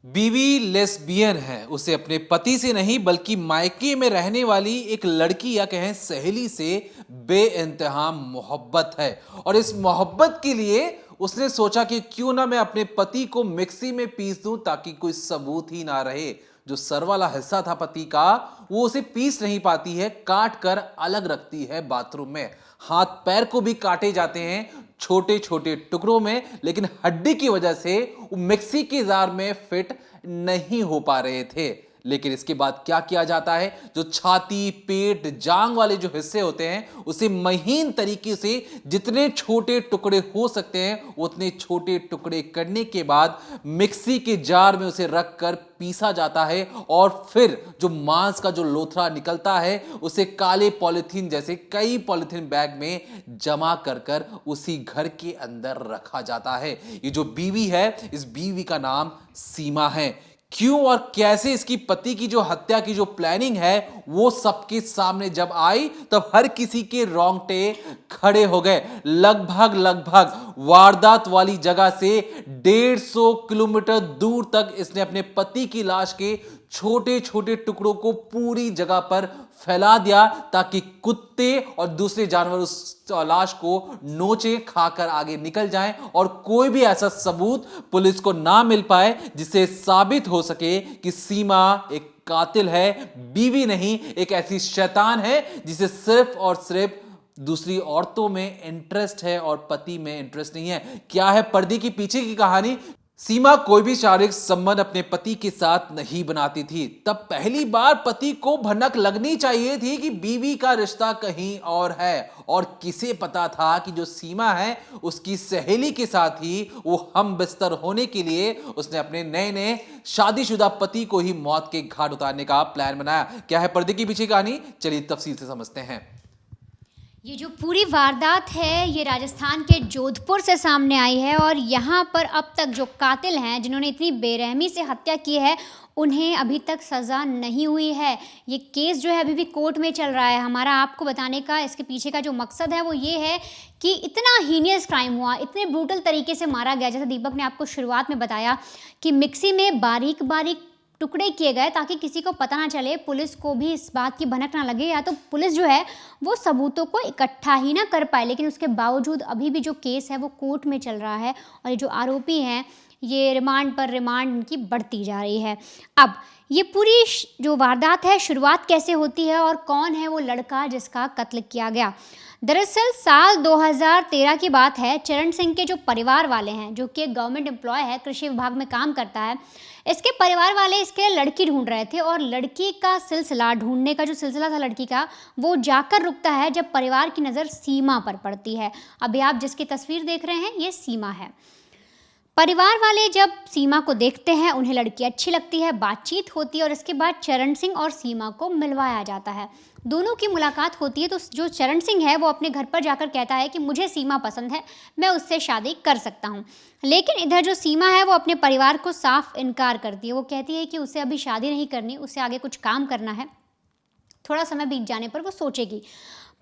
बीवी लेस्बियन है। उसे अपने पति से नहीं बल्कि मायके में रहने वाली एक लड़की या कहें सहेली से बेइंतहा मोहब्बत है। और इस मोहब्बत के लिए उसने सोचा कि क्यों ना मैं अपने पति को मिक्सी में पीस दूं ताकि कोई सबूत ही ना रहे। जो सर वाला हिस्सा था पति का, वो उसे पीस नहीं पाती है, काट कर अलग रखती है बाथरूम में। हाथ पैर को भी काटे जाते हैं छोटे छोटे टुकड़ों में, लेकिन हड्डी की वजह से वो मिक्सी के जार में फिट नहीं हो पा रहे थे। लेकिन इसके बाद क्या किया जाता है, जो छाती, पेट, जांग वाले जो हिस्से होते हैं उसे महीन तरीके से जितने छोटे टुकड़े हो सकते हैं उतने छोटे टुकड़े करने के बाद मिक्सी के जार में उसे रखकर पीसा जाता है। और फिर जो मांस का जो लोथड़ा निकलता है उसे काले पॉलिथीन जैसे कई पॉलिथीन बैग में जमा कर कर उसी घर के अंदर रखा जाता है। ये जो बीवी है, इस बीवी का नाम सीमा है। क्यों और कैसे इसकी पति की जो हत्या की जो प्लानिंग है वो सबके सामने जब आई तब हर किसी के रोंगटे खड़े हो गए। लगभग वारदात वाली जगह से 150 किलोमीटर दूर तक इसने अपने पति की लाश के छोटे छोटे टुकड़ों को पूरी जगह पर फैला दिया ताकि कुत्ते और दूसरे जानवर उस लाश को नोचे खाकर आगे निकल जाएं और कोई भी ऐसा सबूत पुलिस को ना मिल पाए जिससे साबित हो सके कि सीमा एक कातिल है, बीवी नहीं, एक ऐसी शैतान है जिसे सिर्फ और सिर्फ दूसरी औरतों में इंटरेस्ट है और पति में इंटरेस्ट नहीं है। क्या है पर्दे के पीछे की कहानी? सीमा कोई भी शारीरिक संबंध अपने पति के साथ नहीं बनाती थी। तब पहली बार पति को भनक लगनी चाहिए थी कि बीवी का रिश्ता कहीं और है। और किसे पता था कि जो सीमा है उसकी सहेली के साथ ही वो हम बिस्तर होने के लिए उसने अपने नए नए शादीशुदा पति को ही मौत के घाट उतारने का प्लान बनाया। क्या है पर्दे के पीछे कहानी, चलिए तफसील से समझते हैं। ये जो पूरी वारदात है ये राजस्थान के जोधपुर से सामने आई है और यहाँ पर अब तक जो कातिल हैं जिन्होंने इतनी बेरहमी से हत्या की है उन्हें अभी तक सज़ा नहीं हुई है। ये केस जो है अभी भी कोर्ट में चल रहा है। हमारा आपको बताने का इसके पीछे का जो मकसद है वो ये है कि इतना हीनियस क्राइम हुआ, इतने ब्रूटल तरीके से मारा गया। जैसे दीपक ने आपको शुरुआत में बताया कि मिक्सी में बारीक बारीक टुकड़े किए गए ताकि किसी को पता ना चले, पुलिस को भी इस बात की भनक ना लगे, या तो पुलिस जो है वो सबूतों को इकट्ठा ही ना कर पाए। लेकिन उसके बावजूद अभी भी जो केस है वो कोर्ट में चल रहा है और ये जो आरोपी हैं ये रिमांड पर रिमांड इनकी बढ़ती जा रही है। अब ये पूरी जो वारदात है शुरुआत कैसे होती है और कौन है वो लड़का जिसका कत्ल किया गया। दरअसल साल 2013 की बात है। चरण सिंह के जो परिवार वाले हैं, जो कि एक गवर्नमेंट एम्प्लॉय है, कृषि विभाग में काम करता है, इसके परिवार वाले इसके लड़की ढूंढ रहे थे और लड़की का सिलसिला, ढूंढने का जो सिलसिला था लड़की का, वो जाकर रुकता है जब परिवार की नज़र सीमा पर पड़ती है। अभी आप जिसकी तस्वीर देख रहे हैं ये सीमा है। परिवार वाले जब सीमा को देखते हैं उन्हें लड़की अच्छी लगती है, बातचीत होती है और इसके बाद चरण सिंह और सीमा को मिलवाया जाता है। दोनों की मुलाकात होती है तो जो चरण सिंह है वो अपने घर पर जाकर कहता है कि मुझे सीमा पसंद है, मैं उससे शादी कर सकता हूँ। लेकिन इधर जो सीमा है वो अपने परिवार को साफ इनकार करती है। वो कहती है कि उसे अभी शादी नहीं करनी, उसे आगे कुछ काम करना है, थोड़ा समय बीत जाने पर वो सोचेगी।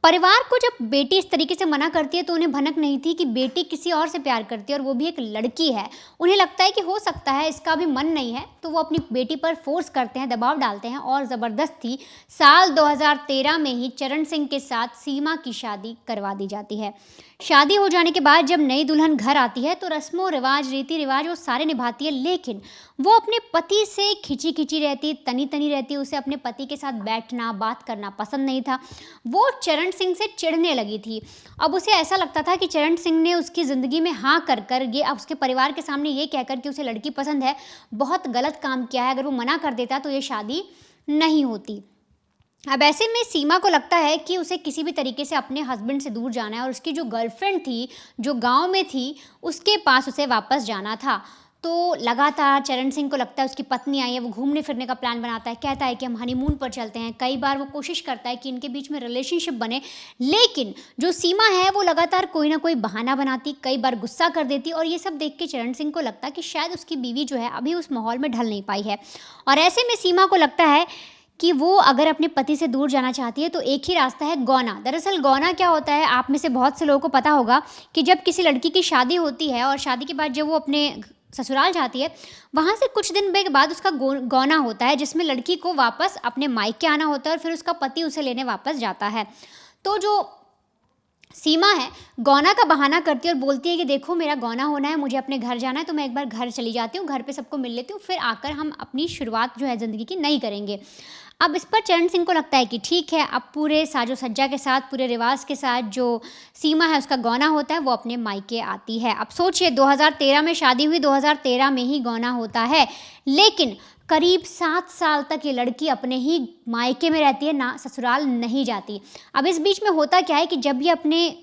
परिवार को जब बेटी इस तरीके से मना करती है तो उन्हें भनक नहीं थी कि बेटी किसी और से प्यार करती है और वो भी एक लड़की है। उन्हें लगता है कि हो सकता है इसका भी मन नहीं है, तो वो अपनी बेटी पर फोर्स करते हैं, दबाव डालते हैं और ज़बरदस्ती साल 2013 में ही चरण सिंह के साथ सीमा की शादी करवा दी जाती है। शादी हो जाने के बाद जब नई दुल्हन घर आती है तो रस्मों रिवाज, रीति रिवाज वो सारे निभाती है, लेकिन वो अपने पति से खिंची खिंची रहती, तनी तनी रहती। उसे अपने पति के साथ बैठना, बात करना पसंद नहीं था। वो चरण सिंह से चिढ़ने लगी थी। अब उसे ऐसा लगता था कि चरण सिंह ने उसकी ज़िंदगी में हाँ कर कर ये उसके परिवार के सामने ये कहकर कि उसे लड़की पसंद है, बहुत गलत काम किया है। अगर वो मना कर देता तो ये शादी नहीं होती। अब ऐसे में सीमा को लगता है कि उसे किसी भी तरीके से अपने हस्बैंड से दूर जाना है और उसकी जो गर्लफ्रेंड थी, जो गांव में थी, उसके पास उसे वापस जाना था। तो लगातार चरण सिंह को लगता है उसकी पत्नी आई है, वो घूमने फिरने का प्लान बनाता है, कहता है कि हम हनीमून पर चलते हैं। कई बार वो कोशिश करता है कि इनके बीच में रिलेशनशिप बने, लेकिन जो सीमा है वो लगातार कोई ना कोई बहाना बनाती, कई बार गुस्सा कर देती और ये सब देख के चरण सिंह को लगता है कि शायद उसकी बीवी जो है अभी उस माहौल में ढल नहीं पाई है। और ऐसे में सीमा को लगता है कि वो अगर अपने पति से दूर जाना चाहती है तो एक ही रास्ता है, गौना। दरअसल गौना क्या होता है, आप में से बहुत से लोगों को पता होगा कि जब किसी लड़की की शादी होती है और शादी के बाद जब वो अपने ससुराल जाती है, वहाँ से कुछ दिन के बाद उसका गौना होता है, जिसमें लड़की को वापस अपने मायके आना होता है और फिर उसका पति उसे लेने वापस जाता है। तो जो सीमा है, गौना का बहाना करती है और बोलती है कि देखो मेरा गौना होना है, मुझे अपने घर जाना है, तो मैं एक बार घर चली जाती हूँ, घर पे सबको मिल लेती हूँ, फिर आकर हम अपनी शुरुआत जो है ज़िंदगी की नई करेंगे। अब इस पर चरण सिंह को लगता है कि ठीक है, अब पूरे साजो सज्जा के साथ, पूरे रिवाज के साथ जो सीमा है उसका गौना होता है, वो अपने मायके आती है। अब सोचिए 2013 में शादी हुई, 2013 में ही गौना होता है, लेकिन करीब 7 साल तक ये लड़की अपने ही मायके में रहती है, ना ससुराल नहीं जाती। अब इस बीच में होता क्या है कि जब ये अपने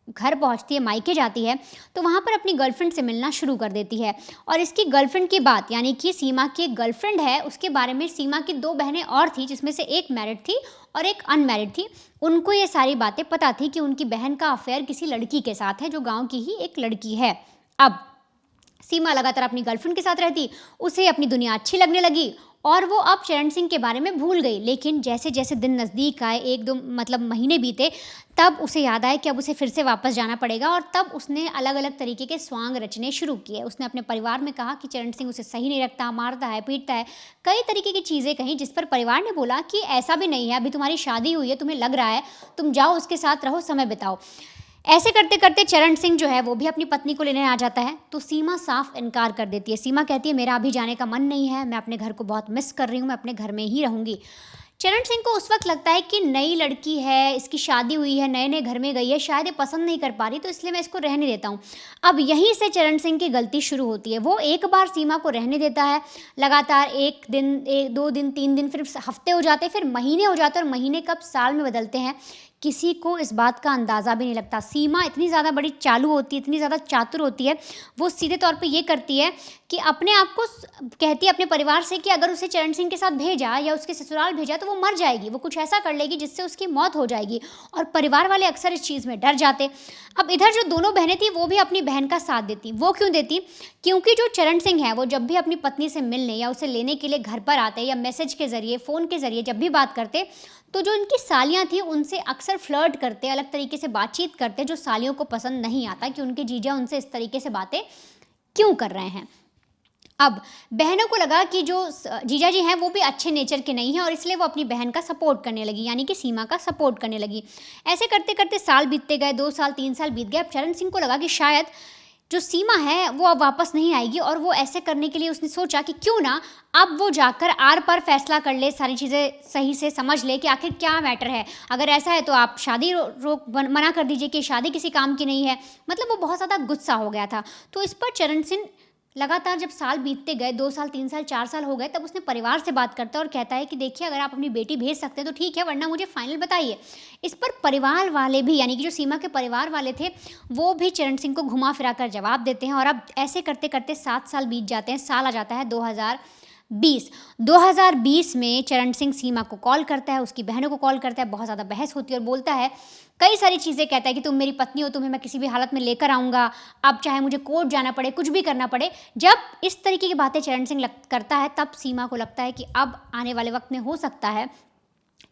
घर पहुंचती है, मायके जाती है, तो वहाँ पर अपनी गर्लफ्रेंड से मिलना शुरू कर देती है। और इसकी गर्लफ्रेंड की बात, यानी कि सीमा की एक गर्लफ्रेंड है, उसके बारे में सीमा की 2 बहनें और थी, जिसमें से एक मैरिड थी और एक अनमैरिड थी। उनको ये सारी बातें पता थी कि उनकी बहन का अफेयर किसी लड़की के साथ है, जो गाँव की ही एक लड़की है। अब सीमा लगातार अपनी गर्लफ्रेंड के साथ रहती, उसे अपनी दुनिया अच्छी लगने लगी और वो अब चरण सिंह के बारे में भूल गई। लेकिन जैसे जैसे दिन नज़दीक आए, 1-2 मतलब महीने बीते, तब उसे याद आया कि अब उसे फिर से वापस जाना पड़ेगा और तब उसने अलग अलग तरीके के स्वांग रचने शुरू किए। उसने अपने परिवार में कहा कि चरण सिंह उसे सही नहीं रखता, मारता है, पीटता है, कई तरीके की चीज़ें कहीं, जिस पर परिवार ने बोला कि ऐसा भी नहीं है, अभी तुम्हारी शादी हुई है, तुम्हें लग रहा है, तुम जाओ उसके साथ रहो, समय बिताओ। ऐसे करते करते चरण सिंह जो है वो भी अपनी पत्नी को लेने आ जाता है, तो सीमा साफ इनकार कर देती है। सीमा कहती है मेरा अभी जाने का मन नहीं है, मैं अपने घर को बहुत मिस कर रही हूँ, मैं अपने घर में ही रहूँगी। चरण सिंह को उस वक्त लगता है कि नई लड़की है, इसकी शादी हुई है, नए नए घर में गई है, शायद ये पसंद नहीं कर पा रही, तो इसलिए मैं इसको रहने देता हूँ। अब यहीं से चरण सिंह की गलती शुरू होती है। वो एक बार सीमा को रहने देता है, लगातार 1 दिन, 2 दिन, 3 दिन, फिर हफ्ते हो जाते हैं, फिर महीने हो जाते हैं, और महीने कब साल में बदलते हैं किसी को इस बात का अंदाज़ा भी नहीं लगता। सीमा इतनी ज़्यादा बड़ी चालू होती है, इतनी ज़्यादा चातुर होती है, वो सीधे तौर पे ये करती है कि अपने आप को कहती है अपने परिवार से कि अगर उसे चरण सिंह के साथ भेजा या उसके ससुराल भेजा तो वो मर जाएगी, वो कुछ ऐसा कर लेगी जिससे उसकी मौत हो जाएगी। और परिवार वाले अक्सर इस चीज़ में डर जाते। अब इधर जो दोनों बहनें थी वो भी अपनी बहन का साथ देती। वो क्यों देती? क्योंकि जो चरण सिंह है वो जब भी अपनी पत्नी से मिलने या उसे लेने के लिए घर पर आते या मैसेज के ज़रिए, फ़ोन के ज़रिए जब भी बात करते, तो जो इनकी सालियाँ थी उनसे अक्सर फ्लर्ट करते, अलग तरीके से बातचीत करते, जो सालियों को पसंद नहीं आता कि उनके जीजा उनसे इस तरीके से बातें क्यों कर रहे हैं। अब बहनों को लगा कि जो जीजा जी हैं वो भी अच्छे नेचर के नहीं हैं, और इसलिए वो अपनी बहन का सपोर्ट करने लगी, यानी कि सीमा का सपोर्ट करने लगी। ऐसे करते करते साल बीतते गए, 2 साल 3 साल बीत गए। अब चरण सिंह को लगा कि शायद जो सीमा है वो अब वापस नहीं आएगी, और वो ऐसे करने के लिए उसने सोचा कि क्यों ना अब वो जाकर आर पार फैसला कर ले, सारी चीज़ें सही से समझ ले कि आखिर क्या मैटर है। अगर ऐसा है तो आप शादी रोक मना कर दीजिए कि शादी किसी काम की नहीं है। मतलब वो बहुत ज़्यादा गुस्सा हो गया था। तो इस पर चरण सिंह लगातार जब साल बीतते गए, 2 साल 3 साल 4 साल हो गए, तब उसने परिवार से बात करता है और कहता है कि देखिए अगर आप अपनी बेटी भेज सकते हैं तो ठीक है, वरना मुझे फाइनल बताइए। इस पर परिवार वाले भी, यानी कि जो सीमा के परिवार वाले थे, वो भी चरण सिंह को घुमा फिरा कर जवाब देते हैं। और अब ऐसे करते करते 7 साल बीत जाते हैं। साल आ जाता है 2020 में चरण सिंह सीमा को कॉल करता है, उसकी बहनों को कॉल करता है, बहुत ज़्यादा बहस होती है और बोलता है कई सारी चीज़ें, कहता है कि तुम मेरी पत्नी हो, तुम्हें मैं किसी भी हालत में लेकर आऊँगा, अब चाहे मुझे कोर्ट जाना पड़े, कुछ भी करना पड़े। जब इस तरीके की बातें चरण सिंह करता है, तब सीमा को लगता है कि अब आने वाले वक्त में हो सकता है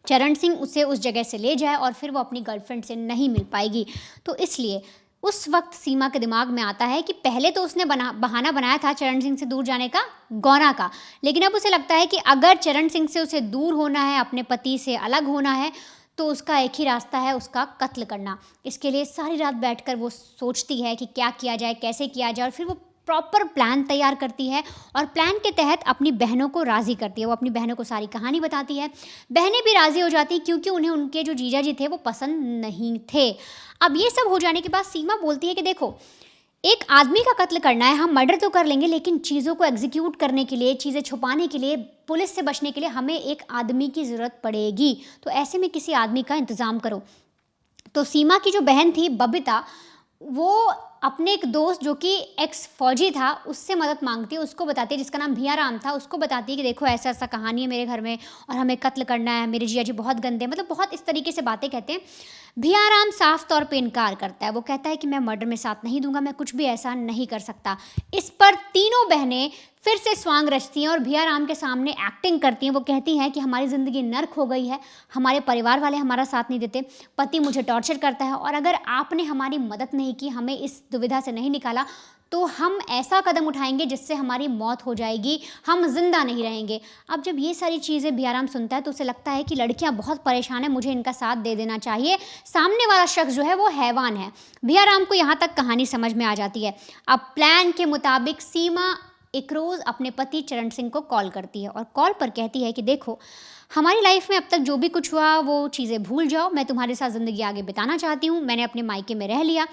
चरण सिंह उसे उस जगह से ले जाए और फिर वो अपनी गर्लफ्रेंड से नहीं मिल पाएगी। तो इसलिए उस वक्त सीमा के दिमाग में आता है कि पहले तो उसने बहाना बनाया था चरण सिंह से दूर जाने का, गौना का, लेकिन अब उसे लगता है कि अगर चरण सिंह से उसे दूर होना है, अपने पति से अलग होना है, तो उसका एक ही रास्ता है, उसका कत्ल करना। इसके लिए सारी रात बैठकर वो सोचती है कि क्या किया जाए, कैसे किया जाए, और फिर वो प्रॉपर प्लान तैयार करती है और प्लान के तहत अपनी बहनों को राज़ी करती है। वो अपनी बहनों को सारी कहानी बताती है, बहनें भी राज़ी हो जाती क्योंकि उन्हें उनके जो जीजा जी थे वो पसंद नहीं थे। अब ये सब हो जाने के बाद सीमा बोलती है कि देखो, एक आदमी का कत्ल करना है, हम मर्डर तो कर लेंगे, लेकिन चीज़ों को एग्जीक्यूट करने के लिए, चीज़ें छुपाने के लिए, पुलिस से बचने के लिए हमें एक आदमी की ज़रूरत पड़ेगी। तो ऐसे में किसी आदमी का इंतज़ाम करो। तो सीमा की जो बहन थी बबीता, वो अपने एक दोस्त जो कि एक्स फौजी था उससे मदद मांगती है, उसको बताती है, जिसका नाम भियाराम था, उसको बताती है कि देखो ऐसा ऐसा कहानी है मेरे घर में और हमें कत्ल करना है, मेरे जिया जी बहुत गंदे, मतलब बहुत इस तरीके से बातें कहते हैं। भियाराम साफ तौर पे इनकार करता है। वो कहता है कि मैं मर्डर में साथ नहीं दूंगा, मैं कुछ भी ऐसा नहीं कर सकता। इस पर तीनों बहनें फिर से स्वांग रचती हैं और भियाराम के सामने एक्टिंग करती हैं। वो कहती हैं कि हमारी ज़िंदगी नर्क हो गई है, हमारे परिवार वाले हमारा साथ नहीं देते, पति मुझे टॉर्चर करता है, और अगर आपने हमारी मदद नहीं की, हमें इस दुविधा से नहीं निकाला, तो हम ऐसा कदम उठाएंगे जिससे हमारी मौत हो जाएगी, हम जिंदा नहीं रहेंगे। अब जब ये सारी चीज़ें भियाराम सुनता है तो उसे लगता है कि लड़कियां बहुत परेशान हैं, मुझे इनका साथ दे देना चाहिए। सामने वाला शख्स जो है वो हैवान है। भियाराम को यहाँ तक कहानी समझ में आ जाती है। अब प्लान के मुताबिक सीमा एक रोज़ अपने पति चरण सिंह को कॉल करती है और कॉल पर कहती है कि देखो, हमारी लाइफ में अब तक जो भी कुछ हुआ वो चीज़ें भूल जाओ, मैं तुम्हारे साथ ज़िंदगी आगे बिताना चाहती हूँ। मैंने अपने मायके में रह लिया,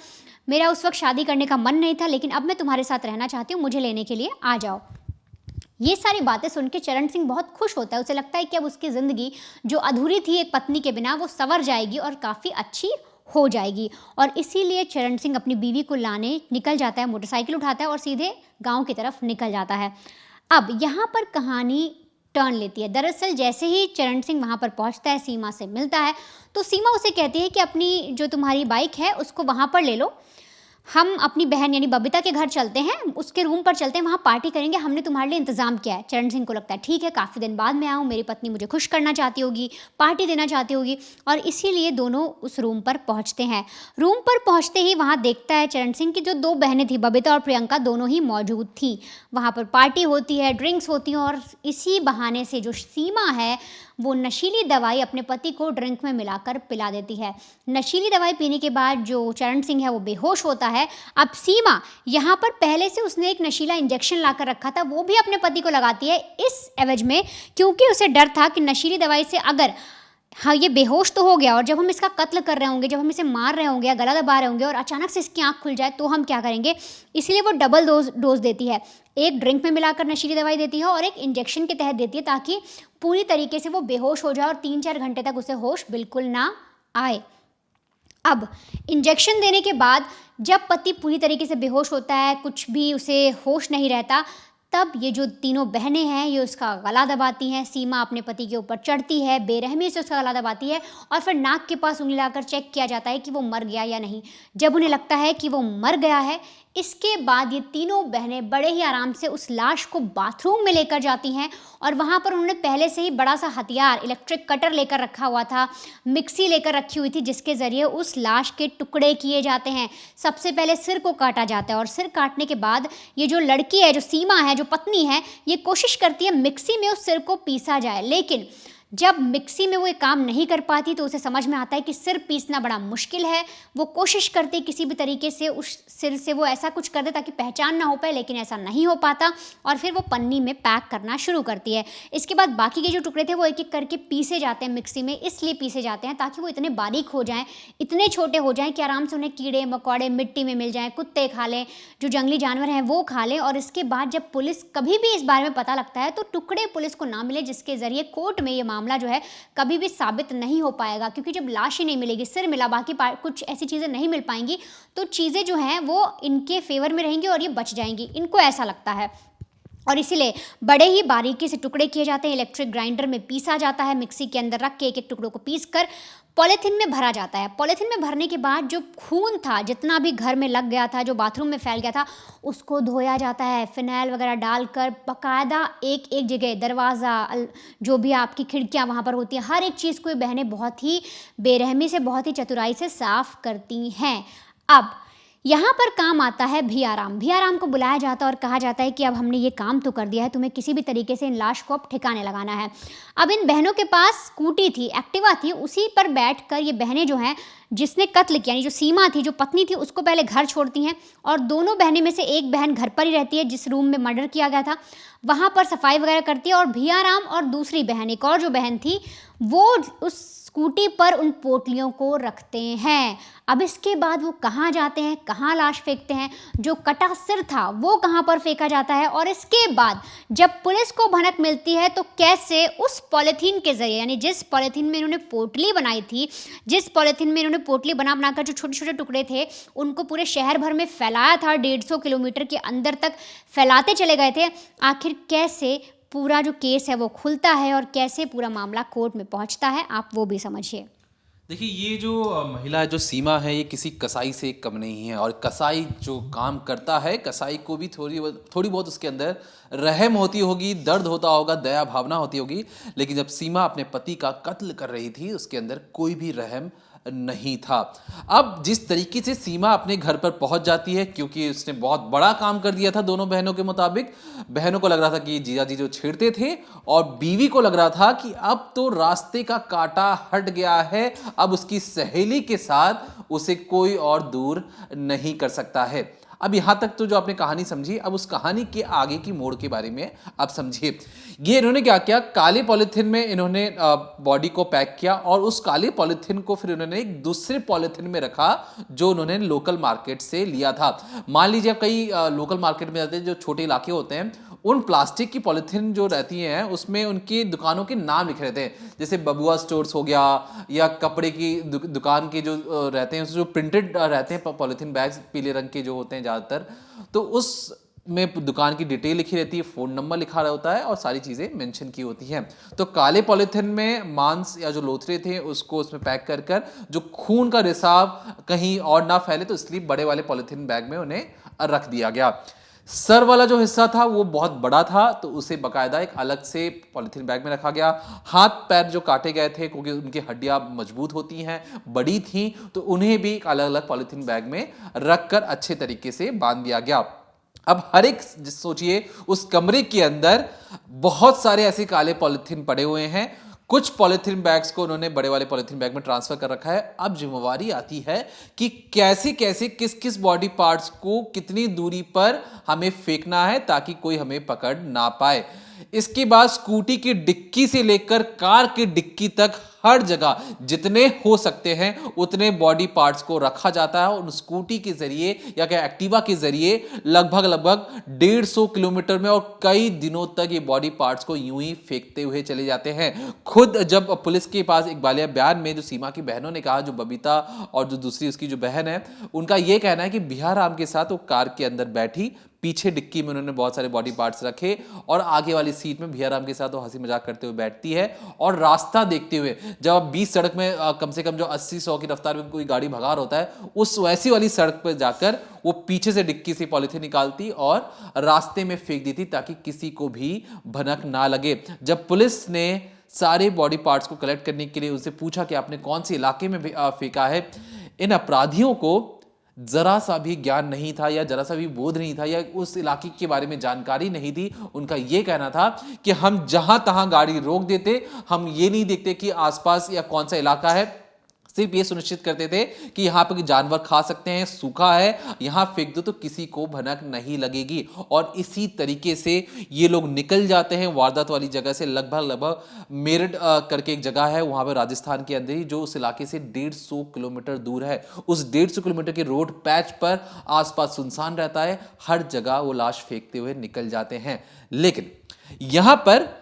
मेरा उस वक्त शादी करने का मन नहीं था, लेकिन अब मैं तुम्हारे साथ रहना चाहती हूँ, मुझे लेने के लिए आ जाओ। ये सारी बातें सुन के चरण सिंह बहुत खुश होता है। उसे लगता है कि अब उसकी ज़िंदगी जो अधूरी थी एक पत्नी के बिना, वो संवर जाएगी और काफ़ी अच्छी हो जाएगी। और इसीलिए चरण सिंह अपनी बीवी को लाने निकल जाता है, मोटरसाइकिल उठाता है और सीधे गांव की तरफ निकल जाता है। अब यहाँ पर कहानी टर्न लेती है। दरअसल जैसे ही चरण सिंह वहाँ पर पहुँचता है, सीमा से मिलता है, तो सीमा उसे कहती है कि अपनी जो तुम्हारी बाइक है उसको वहाँ पर ले लो, हम अपनी बहन यानी बबीता के घर चलते हैं, उसके रूम पर चलते हैं, वहाँ पार्टी करेंगे, हमने तुम्हारे लिए इंतज़ाम किया है। चरण सिंह को लगता है ठीक है, काफ़ी दिन बाद मैं आऊँ, मेरी पत्नी मुझे खुश करना चाहती होगी, पार्टी देना चाहती होगी, और इसीलिए दोनों उस रूम पर पहुँचते हैं। रूम पर पहुँचते ही वहाँ देखता है चरण सिंह की जो दो बहनें थी, बबीता और प्रियंका, दोनों ही मौजूद थी। वहाँ पर पार्टी होती है, ड्रिंक्स होती हैं, और इसी बहाने से जो सीमा है वो नशीली दवाई अपने पति को ड्रिंक में मिलाकर पिला देती है। नशीली दवाई पीने के बाद जो चरण सिंह है वो बेहोश होता है। अब सीमा यहाँ पर पहले से उसने एक नशीला इंजेक्शन लाकर रखा था, वो भी अपने पति को लगाती है इस एवज में, क्योंकि उसे डर था कि नशीली दवाई से अगर हाँ ये बेहोश तो हो गया और जब हम इसका कत्ल कर रहे होंगे, जब हम इसे मार रहे होंगे या गला दबा रहे होंगे और अचानक से इसकी आंख खुल जाए तो हम क्या करेंगे, इसलिए वो डबल डोज देती है। एक ड्रिंक में मिलाकर नशीली दवाई देती है और एक इंजेक्शन के तहत देती है, ताकि पूरी तरीके से वो बेहोश हो जाए और 3-4 घंटे तक उसे होश बिल्कुल ना आए। अब इंजेक्शन देने के बाद जब पति पूरी तरीके से बेहोश होता है, कुछ भी उसे होश नहीं रहता, तब ये जो तीनों बहनें हैं ये उसका गला दबाती हैं। सीमा अपने पति के ऊपर चढ़ती है, बेरहमी से उसका गला दबाती है और फिर नाक के पास उंगली लाकर चेक किया जाता है कि वो मर गया या नहीं। जब उन्हें लगता है कि वो मर गया है, इसके बाद ये तीनों बहनें बड़े ही आराम से उस लाश को बाथरूम में लेकर जाती हैं और वहाँ पर उन्होंने पहले से ही बड़ा सा हथियार, इलेक्ट्रिक कटर लेकर रखा हुआ था, मिक्सी लेकर रखी हुई थी, जिसके ज़रिए उस लाश के टुकड़े किए जाते हैं। सबसे पहले सिर को काटा जाता है और सिर काटने के बाद ये जो लड़की है, जो सीमा है, जो पत्नी है, ये कोशिश करती है मिक्सी में उस सिर को पीसा जाए, लेकिन जब मिक्सी में वो ये काम नहीं कर पाती तो उसे समझ में आता है कि सिर पीसना बड़ा मुश्किल है। वो कोशिश करती किसी भी तरीके से उस सिर से वो ऐसा कुछ कर दे ताकि पहचान ना हो पाए, लेकिन ऐसा नहीं हो पाता और फिर वो पन्नी में पैक करना शुरू करती है। इसके बाद बाकी के जो टुकड़े थे वो एक एक करके पीसे जाते हैं मिक्सी में, इसलिए पीसे जाते हैं ताकि वो इतने बारीक हो जाएँ, इतने छोटे हो जाएँ कि आराम से उन्हें कीड़े मकोड़े मिट्टी में मिल जाएँ, कुत्ते खा लें, जो जंगली जानवर हैं वो खा लें। और इसके बाद जब पुलिस कभी भी इस बारे में पता लगता है तो टुकड़े पुलिस को ना मिले, जिसके ज़रिए कोर्ट में ये मामला जो है कभी भी साबित नहीं हो पाएगा, क्योंकि जब लाश ही नहीं मिलेगी, सिर मिला, बाकी कुछ ऐसी चीज़ें नहीं मिल पाएंगी, तो चीज़ें जो हैं वो इनके फेवर में रहेंगी और ये बच जाएंगी, इनको ऐसा लगता है। और इसीलिए बड़े ही बारीकी से टुकड़े किए जाते हैं, इलेक्ट्रिक ग्राइंडर में पीसा जाता है, मिक्सी के अंदर रख के एक एक टुकड़ों को पीस कर पॉलीथीन में भरा जाता है। पॉलीथीन में भरने के बाद जो खून था, जितना भी घर में लग गया था, जो बाथरूम में फैल गया था, उसको धोया जाता है फिनाइल वगैरह डालकर, बाकायदा एक एक जगह, दरवाज़ा, जो भी आपकी खिड़कियाँ वहाँ पर होती हैं, हर एक चीज़ को ये बहनें बहुत ही बेरहमी से, बहुत ही चतुराई से साफ़ करती हैं। अब यहाँ पर काम आता है भियाराम। भियाराम को बुलाया जाता है और कहा जाता है कि अब हमने ये काम तो कर दिया है, तुम्हें किसी भी तरीके से इन लाश को अब ठिकाने लगाना है। अब इन बहनों के पास स्कूटी थी, एक्टिवा थी, उसी पर बैठकर ये बहनें जो हैं, जिसने कत्ल किया, यानी जो सीमा थी, जो पत्नी थी, उसको पहले घर छोड़ती हैं और दोनों बहनें में से एक बहन घर पर ही रहती है, जिस रूम में मर्डर किया गया था वहाँ पर सफाई वगैरह करती है, और भियाराम और दूसरी बहन, एक और जो बहन थी, वो उस स्कूटी पर उन पोटलियों को रखते हैं। अब इसके बाद वो कहाँ जाते हैं, कहाँ लाश फेंकते हैं, जो कटा सिर था वो कहाँ पर फेंका जाता है, और इसके बाद जब पुलिस को भनक मिलती है तो कैसे उस पॉलीथीन के ज़रिए, यानी जिस पॉलीथीन में इन्होंने पोटली बनाई थी, जिस पॉलीथीन में इन्होंने पोटली बनाकर जो छोटे छोटे टुकड़े थे उनको पूरे शहर भर में फैलाया था, 150 किलोमीटर के अंदर तक फैलाते चले गए थे, आखिर कैसे पूरा जो केस है वो खुलता है और कैसे पूरा मामला कोर्ट में पहुंचता है, आप वो भी समझिए। देखिए, ये जो महिला जो सीमा है, ये किसी कसाई से कम नहीं है, और कसाई जो काम करता है, कसाई को भी थोड़ी बहुत उसके अंदर रहम होती होगी, दर्द होता होगा, दया भावना होती होगी, लेकिन जब सीमा अपने पति का कत्ल कर रही थी उसके अंदर कोई भी रहम नहीं था। अब जिस तरीके से सीमा अपने घर पर पहुंच जाती है, क्योंकि उसने बहुत बड़ा काम कर दिया था दोनों बहनों के मुताबिक। बहनों को लग रहा था कि जीजा जी जो छेड़ते थे, और बीवी को लग रहा था कि अब तो रास्ते का कांटा हट गया है, अब उसकी सहेली के साथ उसे कोई और दूर नहीं कर सकता है। अब यहां तक तो जो आपने कहानी समझी, अब उस कहानी के आगे की मोड़ के बारे में आप समझिए। ये इन्होंने क्या किया, काले पॉलिथीन में इन्होंने बॉडी को पैक किया, और उस काले पॉलिथीन को फिर इन्होंने एक दूसरे पॉलिथीन में रखा जो उन्होंने लोकल मार्केट से लिया था। मान लीजिए आप कई लोकल मार्केट में जाते हैं, जो छोटे इलाके होते हैं, उन प्लास्टिक की पॉलिथीन जो रहती हैं उसमें उनकी दुकानों के नाम लिखे रहते हैं, जैसे बबुआ स्टोर्स हो गया, या कपड़े की दुकान के जो रहते हैं, जो प्रिंटेड रहते हैं पॉलिथीन बैग्स, पीले रंग के जो होते हैं ज़्यादातर, तो उस में दुकान की डिटेल लिखी रहती है, फ़ोन नंबर लिखा रहा होता है, और सारी चीज़ें मेंशन की होती हैं। तो काले पॉलिथीन में मांस या जो लोथरे थे उसको उसमें पैक कर कर, जो खून का रिसाव कहीं और ना फैले, तो इसलिए बड़े वाले पॉलिथीन बैग में उन्हें रख दिया गया। सर वाला जो हिस्सा था वो बहुत बड़ा था, तो उसे बकायदा एक अलग से पॉलिथीन बैग में रखा गया। हाथ पैर जो काटे गए थे, क्योंकि उनकी हड्डियां मजबूत होती हैं, बड़ी थी, तो उन्हें भी एक अलग अलग पॉलिथीन बैग में रखकर अच्छे तरीके से बांध दिया गया। अब हर एक सोचिए, उस कमरे के अंदर बहुत सारे ऐसे काले पॉलिथीन पड़े हुए हैं। कुछ पॉलिथीन बैग्स को उन्होंने बड़े वाले पॉलिथीन बैग में ट्रांसफर कर रखा है। अब जिम्मेवारी आती है कि कैसे कैसे किस किस बॉडी पार्ट्स को कितनी दूरी पर हमें फेंकना है ताकि कोई हमें पकड़ ना पाए। इसके बाद स्कूटी की डिक्की से लेकर कार की डिक्की तक हर जगह जितने हो सकते हैं उतने बॉडी पार्ट्स को रखा जाता है, और स्कूटी के जरिए या क्या एक्टिवा के जरिए लगभग 150 किलोमीटर में और कई दिनों तक ये बॉडी पार्ट्स को यूं ही फेंकते हुए चले जाते हैं। खुद जब पुलिस के पास एक बालिया बयान में जो सीमा की बहनों ने कहा, जो बबीता और जो दूसरी उसकी जो बहन है, उनका यह कहना है कि बिहाराम के साथ वो कार के अंदर बैठी, पीछे डिक्की में उन्होंने बहुत सारे बॉडी पार्ट्स रखे, और आगे वाली सीट में भियाराम के साथ वो हंसी मजाक करते हुए बैठती है, और रास्ता देखते हुए, जब आप 20 सड़क में कम से कम जो 80-100 की रफ्तार में कोई गाड़ी भगा रहा होता है, उस वैसी वाली सड़क पर जाकर वो पीछे से डिक्की से पॉलिथीन निकालती और रास्ते में फेंक देती ताकि किसी को भी भनक ना लगे। जब पुलिस ने सारे बॉडी पार्ट्स को कलेक्ट करने के लिए उनसे पूछा कि आपने कौन से इलाके में फेंका है, इन अपराधियों को जरा सा भी ज्ञान नहीं था, या जरा सा भी बोध नहीं था, या उस इलाके के बारे में जानकारी नहीं थी। उनका यह कहना था कि हम जहां तहां गाड़ी रोक देते, हम ये नहीं देखते कि आसपास या कौन सा इलाका है, सिर्फ ये सुनिश्चित करते थे कि यहां पर जानवर खा सकते हैं, सूखा है, यहां फेंक दो तो किसी को भनक नहीं लगेगी। और इसी तरीके से ये लोग निकल जाते हैं वारदात वाली जगह से। लगभग मेरठ करके एक जगह है, वहां पर राजस्थान के अंदर ही, जो उस इलाके से 150 किलोमीटर दूर है। उस 150 किलोमीटर के रोड पैच पर आसपास सुनसान रहता है, हर जगह वो लाश फेंकते हुए निकल जाते हैं। लेकिन यहां पर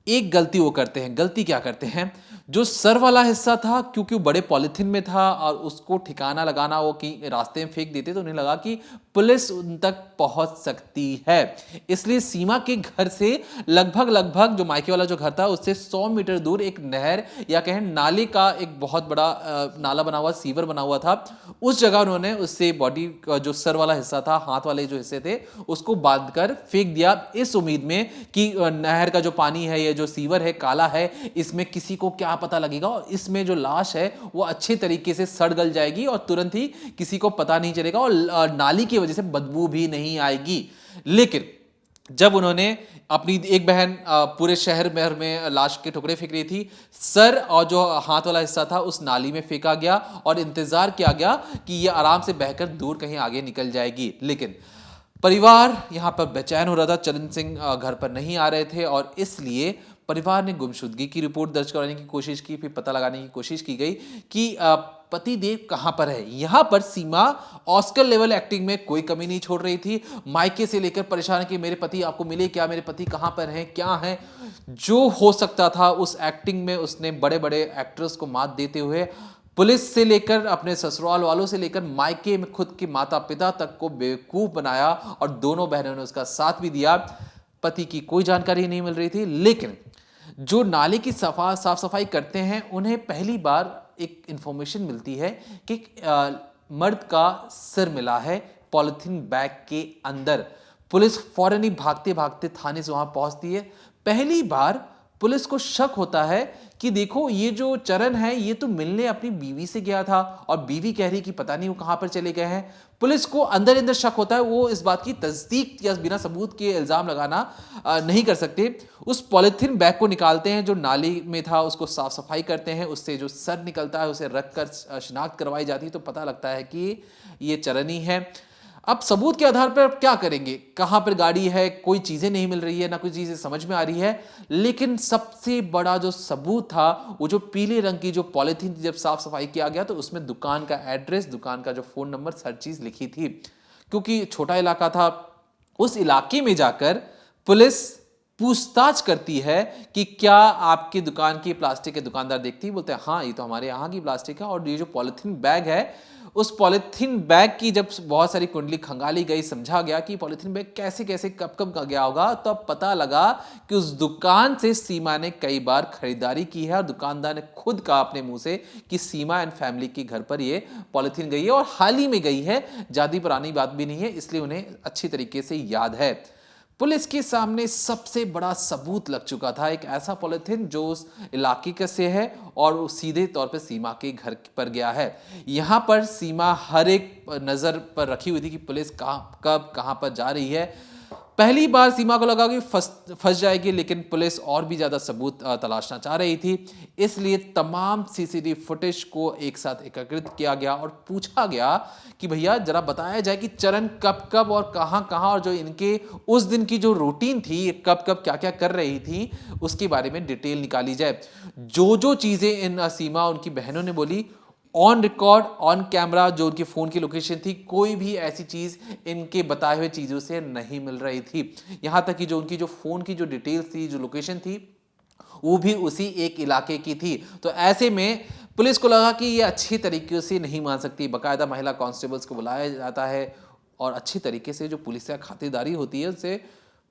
एक गलती वो करते हैं। गलती क्या करते हैं, जो सर वाला हिस्सा था, क्योंकि वो बड़े पॉलिथीन में था और उसको ठिकाना लगाना वो कि रास्ते में फेंक देते, तो उन्हें लगा कि पुलिस उन तक पहुंच सकती है। इसलिए सीमा के घर से लगभग जो मायके वाला जो घर था उससे 100 मीटर दूर एक नहर या कहें नाले का एक बहुत बड़ा नाला बना हुआ, सीवर बना हुआ था, उस जगह उन्होंने उससे बॉडी जो सर वाला हिस्सा था, हाथ वाले जो हिस्से थे, उसको बांधकर फेंक दिया, इस उम्मीद में कि नहर का जो पानी है, ये जो सीवर है काला है, इसमें किसी को क्या पता लगेगा और इसमें जो लाश है वो अच्छे तरीके से सड़ गल जाएगी और तुरंत ही किसी को पता नहीं चलेगा और नाली की वजह से बदबू भी नहीं आएगी। लेकिन जब उन्होंने अपनी एक बहन पूरे शहर भर में लाश के टुकड़े फेंक रही थी, सर और जो हाथ वाला हिस्सा था उस नाली में फेंका गया और इंतजार किया गया कि ये आराम से बहकर दूर कहीं आगे निकल जाएगी। लेकिन परिवार यहां पर बेचैन हो रहा था, चरण सिंह घर पर नहीं आ रहे थे और इसलिए परिवार ने गुमशुदगी की रिपोर्ट दर्ज कराने की कोशिश की। फिर पता लगाने की कोशिश की गई कि पति देव कहां पर है। यहां पर सीमा ऑस्कर लेवल एक्टिंग में कोई कमी नहीं छोड़ रही थी। मायके से लेकर परेशान कि मेरे पति आपको मिले क्या, मेरे पति कहां पर हैं, क्या हैं, जो हो सकता था उस एक्टिंग में उसने बड़े बड़े एक्टर्स को मात देते हुए पुलिस से लेकर अपने ससुराल वालों से लेकर मायके में खुद के माता पिता तक को बेवकूफ बनाया और दोनों बहनों ने उसका साथ भी दिया। पति की कोई जानकारी नहीं मिल रही थी। लेकिन जो नाले की साफ सफाई करते हैं उन्हें पहली बार एक इंफॉर्मेशन मिलती है कि मर्द का सिर मिला है पॉलिथीन बैग के अंदर। पुलिस फौरन ही भागते भागते थाने से वहां पहुंचती है। पहली बार पुलिस को शक होता है कि देखो ये जो चरण है ये तो मिलने अपनी बीवी से गया था और बीवी कह रही कि पता नहीं वो कहां पर चले गए हैं। पुलिस को अंदर अंदर शक होता है, वो इस बात की तस्दीक या बिना सबूत के इल्जाम लगाना नहीं कर सकते। उस पॉलिथीन बैग को निकालते हैं जो नाली में था, उसको साफ सफाई करते हैं, उससे जो सर निकलता है उसे रख कर शिनाख्त करवाई जाती है, तो पता लगता है कि ये चरनी है। अब सबूत के आधार पर क्या करेंगे, कहां पर गाड़ी है, कोई चीजें नहीं मिल रही है, ना कोई चीजें समझ में आ रही है। लेकिन सबसे बड़ा जो सबूत था वो जो पीले रंग की जो पॉलिथीन जब साफ सफाई किया गया तो उसमें दुकान का एड्रेस, दुकान का जो फोन नंबर, हर चीज लिखी थी। क्योंकि छोटा इलाका था, उस इलाके में जाकर पुलिस पूछताछ करती है कि क्या आपकी दुकान की प्लास्टिक के दुकानदार देखती, बोलते हैं हाँ ये तो हमारे यहाँ की प्लास्टिक है। और ये जो पॉलिथीन बैग है, उस पॉलिथीन बैग की जब बहुत सारी कुंडली खंगाली गई, समझा गया कि पॉलिथीन बैग कैसे कैसे कब कब गया होगा, तो अब पता लगा कि उस दुकान से सीमा ने कई बार खरीदारी की है और दुकानदार ने खुद कहा अपने मुंह से कि सीमा एंड फैमिली के घर पर ये पॉलिथीन गई है और हाल ही में गई है, ज्यादा पुरानी बात भी नहीं है, इसलिए उन्हें अच्छी तरीके से याद है। पुलिस के सामने सबसे बड़ा सबूत लग चुका था, एक ऐसा पॉलिथीन जो उस इलाके का से है और वो सीधे तौर पर सीमा के घर पर गया है। यहाँ पर सीमा हर एक नज़र पर रखी हुई थी कि पुलिस कब कहाँ पर जा रही है। पहली बार सीमा को लगा कि फंस जाएगी, लेकिन पुलिस और भी ज़्यादा सबूत तलाशना चाह रही थी, इसलिए तमाम सीसीटीवी फुटेज को एक साथ एकत्रित किया गया और पूछा गया कि भैया जरा बताया जाए कि चरण कब कब और कहाँ कहाँ, और जो इनके उस दिन की जो रूटीन थी, कब कब क्या क्या कर रही थी, उसके बारे में डिटेल निकाली जाए। जो चीज़ें इन सीमा उनकी बहनों ने बोली, ऑन रिकॉर्ड, ऑन कैमरा, जो उनकी फ़ोन की लोकेशन थी, कोई भी ऐसी चीज़ इनके बताए हुए चीज़ों से नहीं मिल रही थी। यहाँ तक कि जो उनकी जो फ़ोन की जो डिटेल्स थी, जो लोकेशन थी, वो भी उसी एक इलाके की थी। तो ऐसे में पुलिस को लगा कि ये अच्छी तरीके से नहीं मान सकती, बाकायदा महिला कांस्टेबल्स को बुलाया जाता है और अच्छी तरीके से जो पुलिस का खातिरदारी होती है उससे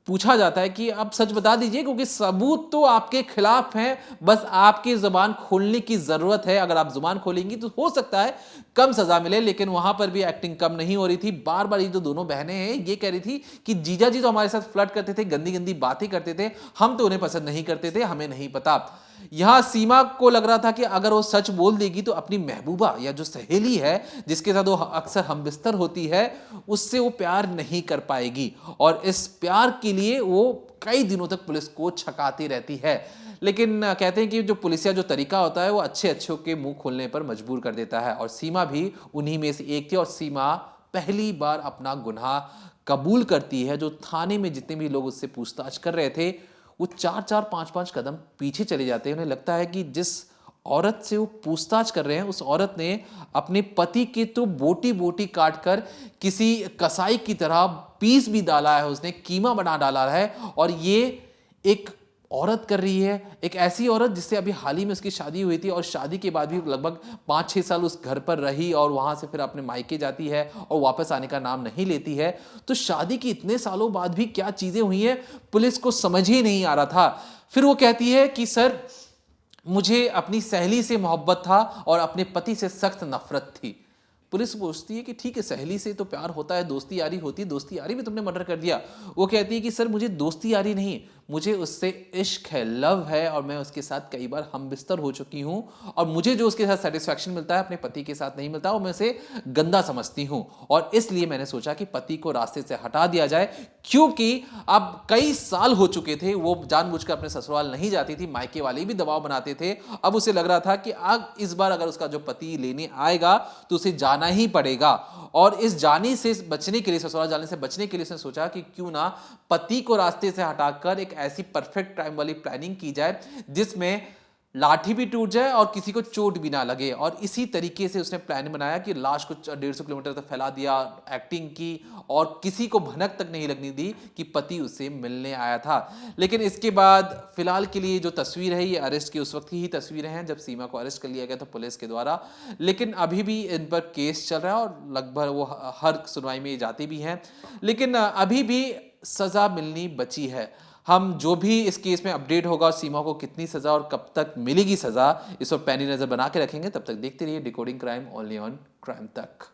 पूछा जाता है कि आप सच बता दीजिए, क्योंकि सबूत तो आपके खिलाफ हैं, बस आपकी जुबान खोलने की जरूरत है। अगर आप जुबान खोलेंगी तो हो सकता है कम सजा मिले। लेकिन वहां पर भी एक्टिंग कम नहीं हो रही थी। बार बार ये जो दोनों बहनें हैं ये कह रही थी कि जीजा जी तो हमारे साथ फ्लर्ट करते थे, गंदी गंदी बातें करते थे, हम तो उन्हें पसंद नहीं करते थे, हमें नहीं पता। यहां सीमा को लग रहा था कि अगर वो सच बोल देगी तो अपनी महबूबा या जो सहेली है जिसके साथ वो अक्सर हमबिस्तर होती है, उससे वो प्यार नहीं कर पाएगी और इस प्यार के लिए वो कई दिनों तक पुलिस को छकाती रहती है। लेकिन कहते हैं कि जो पुलिसिया जो तरीका होता है वो अच्छे अच्छों के मुंह खोलने पर मजबूर कर देता है और सीमा भी उन्हीं में से एक थी। और सीमा पहली बार अपना गुनाह कबूल करती है। जो थाने में जितने भी लोग उससे पूछताछ कर रहे थे वो 4-4, 5-5 कदम पीछे चले जाते हैं। उन्हें लगता है कि जिस औरत से वो पूछताछ कर रहे हैं उस औरत ने अपने पति के तो बोटी बोटी काट कर किसी कसाई की तरह पीस भी डाला है, उसने कीमा बना डाला है। और ये एक औरत कर रही है, एक ऐसी औरत जिससे अभी हाल ही में उसकी शादी हुई थी और शादी के बाद भी लगभग 5-6 साल उस घर पर रही और वहां से फिर अपने मायके जाती है और वापस आने का नाम नहीं लेती है। तो शादी के इतने सालों बाद भी क्या चीजें हुई हैं पुलिस को समझ ही नहीं आ रहा था। फिर वो कहती है कि सर मुझे अपनी सहेली से मोहब्बत था और अपने पति से सख्त नफरत थी। पुलिस पूछती है कि ठीक है सहेली से तो प्यार होता है, दोस्ती यारी होती है, दोस्ती यारी में तुमने मर्डर कर दिया। वो कहती है कि सर मुझे दोस्ती यारी नहीं, मुझे उससे इश्क है, लव है और मैं उसके साथ कई बार हम बिस्तर हो चुकी हूं और मुझे जो उसके साथ सेटिस्फैक्शन मिलता है अपने पति के साथ नहीं मिलता और मैं उसे गंदा समझती हूं और इसलिए मैंने सोचा कि पति को रास्ते से हटा दिया जाए। क्योंकि अब कई साल हो चुके थे, वो जानबूझकर अपने ससुराल नहीं जाती थी, मायके वाले भी दबाव बनाते थे। अब उसे लग रहा था कि अब इस बार अगर उसका जो पति लेने आएगा तो उसे जाना ही पड़ेगा और इस जाने से बचने के लिए, ससुराल जाने से बचने के लिए उसने सोचा कि क्यों ना पति को रास्ते से हटाकर एक ऐसी परफेक्ट टाइम वाली प्लानिंग की जाए जिसमें लाठी भी टूट जाए और किसी को चोट भी ना लगे। और इसी तरीके से उसने प्लान बनाया कि लाश को 150 किलोमीटर तक फैला दिया, एक्टिंग की और किसी को भनक तक नहीं लगने दी कि पति उससे मिलने आया था। लेकिन इसके बाद फिलहाल के लिए जो तस्वीर है ये अरेस्ट की उस वक्त की ही तस्वीरें हैं जब सीमा को अरेस्ट कर लिया गया था पुलिस के द्वारा। लेकिन अभी भी इन पर केस चल रहा है और लगभग वो हर सुनवाई में जाते भी हैं, लेकिन अभी भी सजा मिलनी बची है। हम जो भी इस केस में अपडेट होगा और सीमा को कितनी सजा और कब तक मिलेगी सजा, इस पर पैनी नजर बना के रखेंगे। तब तक देखते रहिए decoding crime, only on crime तक।